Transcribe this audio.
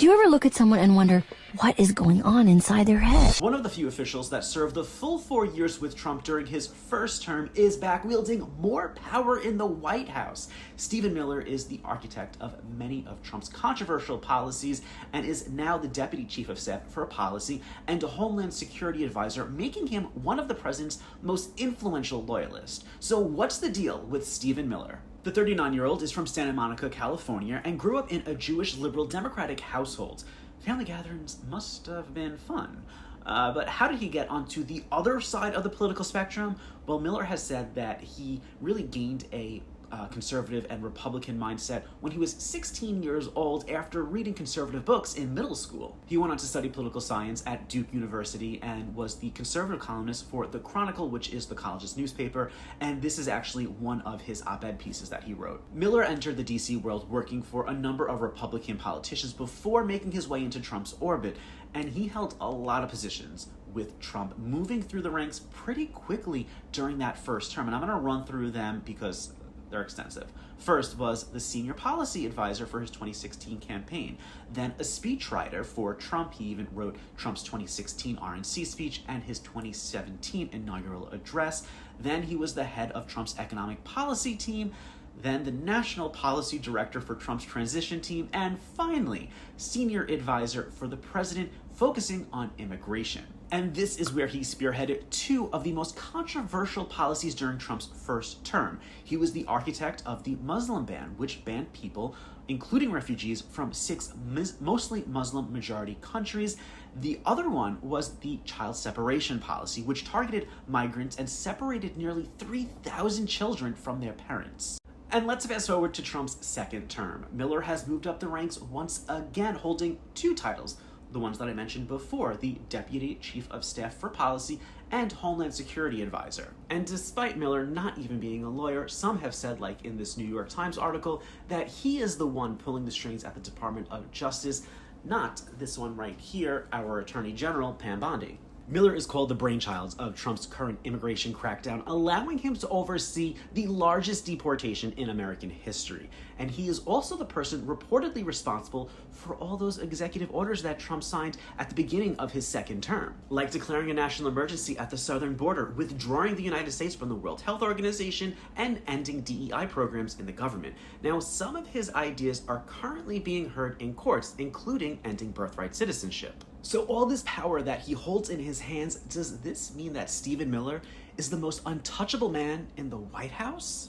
Do you ever look at someone and wonder what is going on inside their head? One of the few officials that served the full 4 years with Trump during his first term is back wielding more power in the White House. Stephen Miller is the architect of many of Trump's controversial policies and is now the deputy chief of staff for policy and a Homeland Security advisor, making him one of the president's most influential loyalists. So what's the deal with Stephen Miller? The 39-year-old is from Santa Monica, California, and grew up in a Jewish liberal democratic household. Family gatherings must have been fun. But how did he get onto the other side of the political spectrum? Well, Miller has said that he really gained a conservative and Republican mindset when he was 16 years old after reading conservative books in middle school. He went on to study political science at Duke University and was the conservative columnist for The Chronicle, which is the college's newspaper, and this is actually one of his op-ed pieces that he wrote. Miller entered the DC world working for a number of Republican politicians before making his way into Trump's orbit, and he held a lot of positions with Trump, moving through the ranks pretty quickly during that first term, and I'm going to run through them because they're extensive. First was the senior policy advisor for his 2016 campaign, then a speechwriter for Trump. He even wrote Trump's 2016 RNC speech and his 2017 inaugural address. Then he was the head of Trump's economic policy team, then the national policy director for Trump's transition team, and finally, senior advisor for the president, focusing on immigration. And this is where he spearheaded two of the most controversial policies during Trump's first term. He was the architect of the Muslim ban, which banned people, including refugees, from 6 mostly Muslim majority countries. The other one was the child separation policy, which targeted migrants and separated nearly 3,000 children from their parents. And let's fast forward to Trump's second term. Miller has moved up the ranks once again, holding 2 titles. The ones that I mentioned before, the Deputy Chief of Staff for Policy and Homeland Security Advisor. And despite Miller not even being a lawyer, some have said, like in this New York Times article, that he is the one pulling the strings at the Department of Justice, not this one right here, our Attorney General, Pam Bondi. Miller is called the brainchild of Trump's current immigration crackdown, allowing him to oversee the largest deportation in American history. And he is also the person reportedly responsible for all those executive orders that Trump signed at the beginning of his second term, like declaring a national emergency at the southern border, withdrawing the United States from the World Health Organization, and ending DEI programs in the government. Now, some of his ideas are currently being heard in courts, including ending birthright citizenship. So all this power that he holds in his hands, does this mean that Stephen Miller is the most untouchable man in the White House?